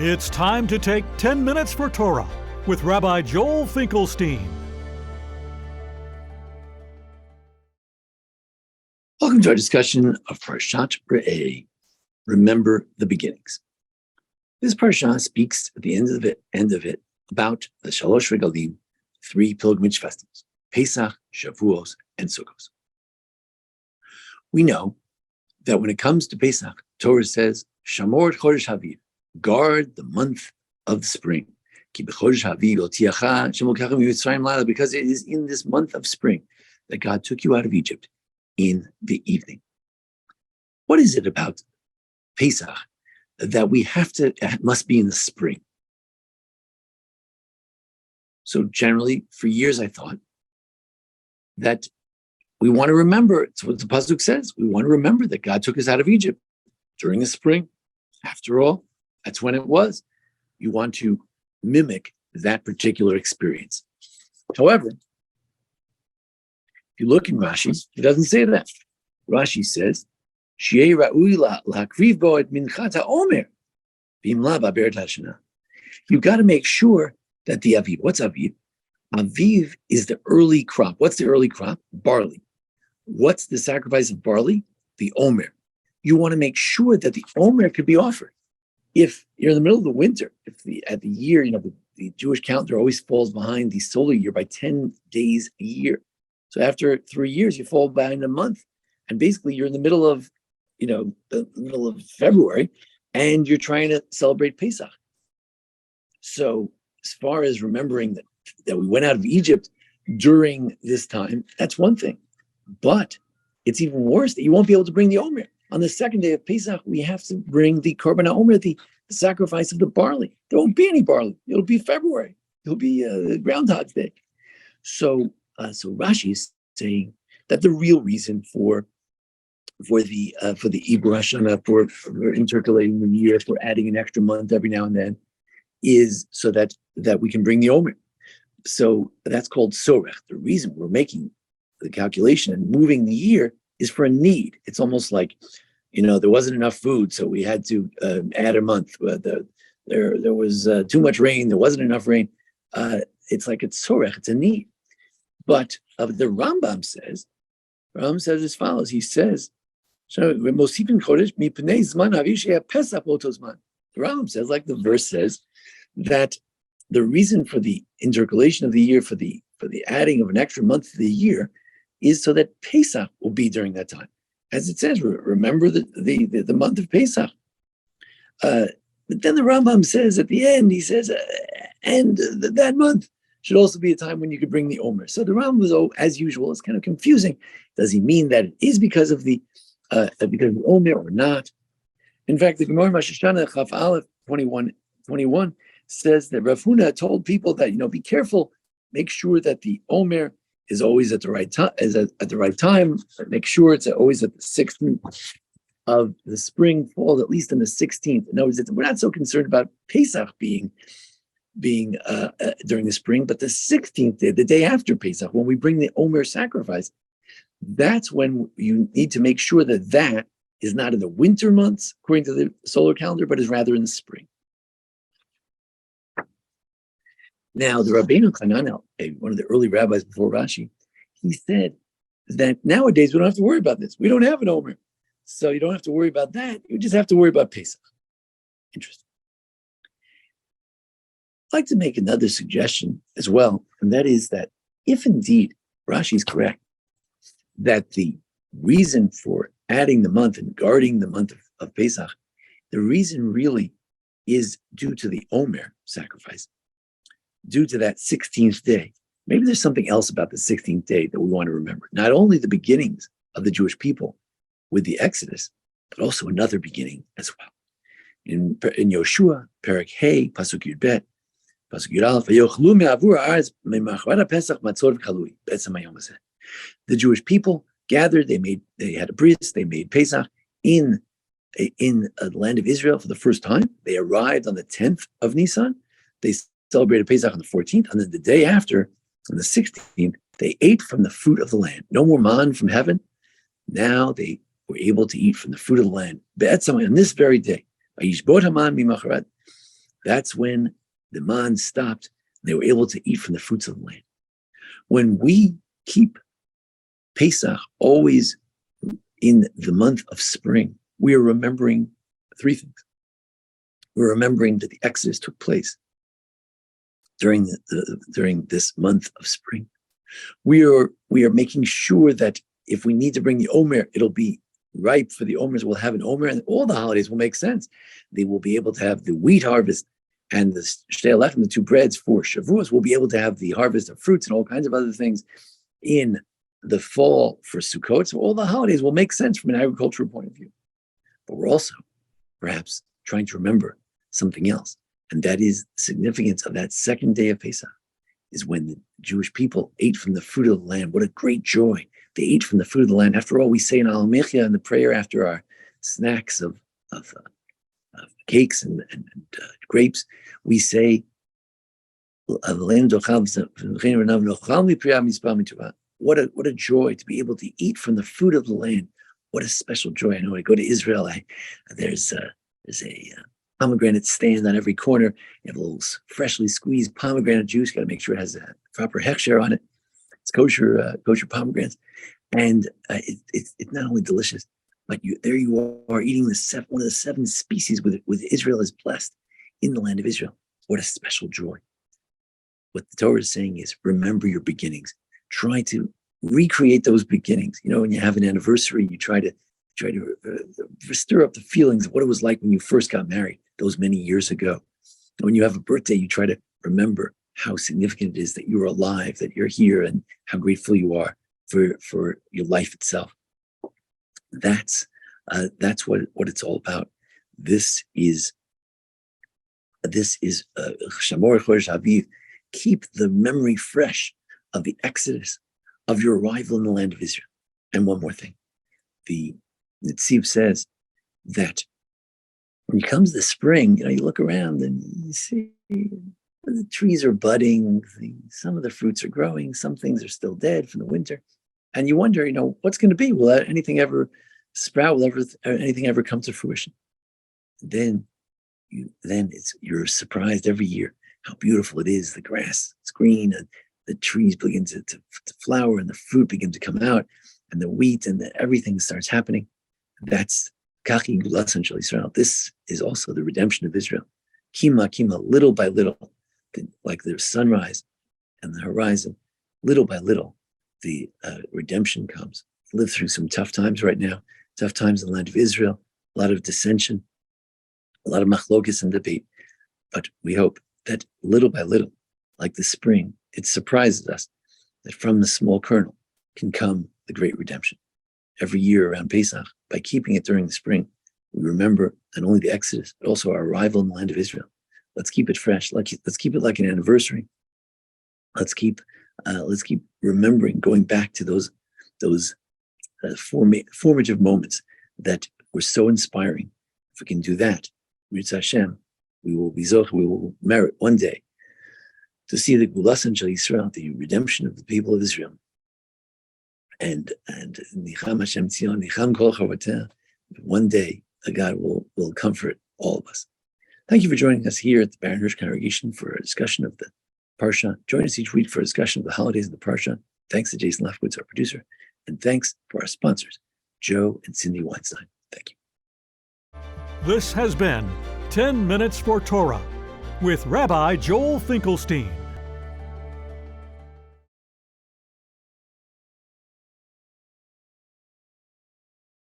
It's time to take 10 minutes for Torah with Rabbi Joel Finkelstein. Welcome to our discussion of Parshat Re'eh, Remember the Beginnings. This parsha speaks at the end of it about the Shalosh Regalim, 3 pilgrimage festivals, Pesach, Shavuos, and Sukkos. We know that when it comes to Pesach, Torah says, Shamor Chodesh Haviv, guard the month of the spring. Because it is in this month of spring that God took you out of Egypt in the evening. What is it about Pesach that must be in the spring? So generally, for years I thought that we want to remember, it's what the Pasuk says, we want to remember that God took us out of Egypt during the spring. After all, that's when it was. You want to mimic that particular experience. However, if you look in Rashi, it doesn't say that. Rashi says, "Shei ra'ui la'akriv bo et minchat ha'omer v'imla ba'beret ha'shana." You've got to make sure that the aviv. What's aviv? Aviv is the early crop. What's the early crop? Barley. What's the sacrifice of barley? The omer. You want to make sure that the omer could be offered. If you're in the middle of the winter, at the year, the Jewish calendar always falls behind the solar year by 10 days a year. So after 3 years, you fall behind a month. And basically you're in the middle of, the middle of February, and you're trying to celebrate Pesach. So as far as remembering that we went out of Egypt during this time, that's one thing. But it's even worse that you won't be able to bring the Omer. On the second day of Pesach, we have to bring the Korban HaOmer, the sacrifice of the barley. There won't be any barley. It'll be February. It'll be Groundhog's Day. So Rashi is saying that the real reason for the Ibur Hashanah, for intercalating the year, for adding an extra month every now and then, is so that we can bring the Omer. So that's called Sorech. The reason we're making the calculation and moving the year is for a need. It's almost like, there wasn't enough food, so we had to add a month. There was too much rain. There wasn't enough rain. It's like it's sorech. It's a need. But the Rambam says as follows. He says, the Rambam says, like the verse says, that the reason for the intercalation of the year, for the adding of an extra month to the year, is so that Pesach will be during that time. As it says, remember the month of Pesach. But then the Rambam says at the end, he says, and that month should also be a time when you could bring the Omer. So the Rambam, as usual, is kind of confusing. Does he mean that it is because of the Omer or not? In fact, the Gemara Rosh Hashanah Chaf Aleph 21 says that Rav Huna told people that, be careful, make sure that the Omer is always at the right time, Make sure it's always at the 16th of the spring, falls at least on the 16th. In other words, we're not so concerned about Pesach being during the spring, but the 16th day, the day after Pesach, when we bring the Omer sacrifice, that's when you need to make sure that is not in the winter months, according to the solar calendar, but is rather in the spring. Now, the Rabbeinu Chananel, one of the early rabbis before Rashi, he said that nowadays we don't have to worry about this. We don't have an Omer. So you don't have to worry about that. You just have to worry about Pesach. Interesting. I'd like to make another suggestion as well, and that is that if indeed Rashi is correct, that the reason for adding the month and guarding the month of Pesach, the reason really is due to the Omer sacrifice. Due to that 16th day. Maybe there's something else about the 16th day that we want to remember. Not only the beginnings of the Jewish people with the Exodus, but also another beginning as well. In Yoshua, Perek Hey, Pasuk Yud Bet, Pasuk Yud Aleph, Vayochlu me'avur ha'aretz me'machrat ha'Pesach matzor v'chalui, b'etzem hayom hazeh. The Jewish people gathered, they had a bris, they made Pesach in the land of Israel for the first time. They arrived on the 10th of Nisan. They celebrated Pesach on the 14th, and then the day after, on the 16th, they ate from the fruit of the land. No more man from heaven. Now they were able to eat from the fruit of the land. On this very day, That's when the man stopped. They were able to eat from the fruits of the land. When we keep Pesach always in the month of spring, we are remembering three things. We're remembering that the Exodus took place during this month of spring. We are making sure that if we need to bring the Omer, it'll be ripe for the Omers. We'll have an Omer, and all the holidays will make sense. They will be able to have the wheat harvest and the shtei lechem, the two breads for Shavuos. We'll be able to have the harvest of fruits and all kinds of other things in the fall for Sukkot. So all the holidays will make sense from an agricultural point of view. But we're also perhaps trying to remember something else, and that is the significance of that second day of Pesach, is when the Jewish people ate from the fruit of the land. What a great joy. They ate from the fruit of the land. After all, we say in Al Mechia, in the prayer after our snacks of cakes and grapes, we say, what a joy to be able to eat from the fruit of the land. What a special joy. I know when I go to Israel, there's a pomegranate stand on every corner. You have a little freshly squeezed pomegranate juice. Got to make sure it has a proper hechsher on it. It's kosher pomegranates. And it's not only delicious, but there you are eating one of the 7 species with Israel is blessed in the land of Israel. What a special joy. What the Torah is saying is, remember your beginnings. Try to recreate those beginnings. When you have an anniversary, you try to stir up the feelings of what it was like when you first got married those many years ago. When you have a birthday, you try to remember how significant it is that you're alive, that you're here, and how grateful you are for your life itself. That's what it's all about. This is Shamor Chodesh Aviv. Keep the memory fresh of the Exodus, of your arrival in the land of Israel. And one more thing, the Netziv says that when it comes to spring, you look around and you see the trees are budding, some of the fruits are growing, some things are still dead from the winter, and you wonder, what's going to be? Will anything ever sprout? Will anything ever come to fruition? Then you're surprised every year how beautiful it is. The grass, it's green, and the trees begin to flower, and the fruit begin to come out, and the wheat and everything starts happening. That's Kachi Gulasan Shel Yisrael. This is also the redemption of Israel. Kima, little by little, like the sunrise and the horizon, little by little, the redemption comes. We live through some tough times right now, tough times in the land of Israel, a lot of dissension, a lot of machlokas and debate. But we hope that little by little, like the spring, it surprises us that from the small kernel can come the great redemption. Every year around Pesach, by keeping it during the spring, we remember not only the Exodus, but also our arrival in the land of Israel. Let's keep it fresh. Let's keep it like an anniversary. Let's keep remembering, going back to those formative moments that were so inspiring. If we can do that, Mitzvah Hashem, we will merit one day to see the Gulasan Shel Yisrael, the redemption of the people of Israel. And Nicham Hashem Tzion, Nicham Kol Chavateh, one day God will comfort all of us. Thank you for joining us here at the Baron Hirsch Congregation for a discussion of the Parsha. Join us each week for a discussion of the holidays of the Parsha. Thanks to Jason Lefkowitz, our producer, and thanks for our sponsors, Joe and Cindy Weinstein. Thank you. This has been 10 Minutes for Torah with Rabbi Joel Finkelstein.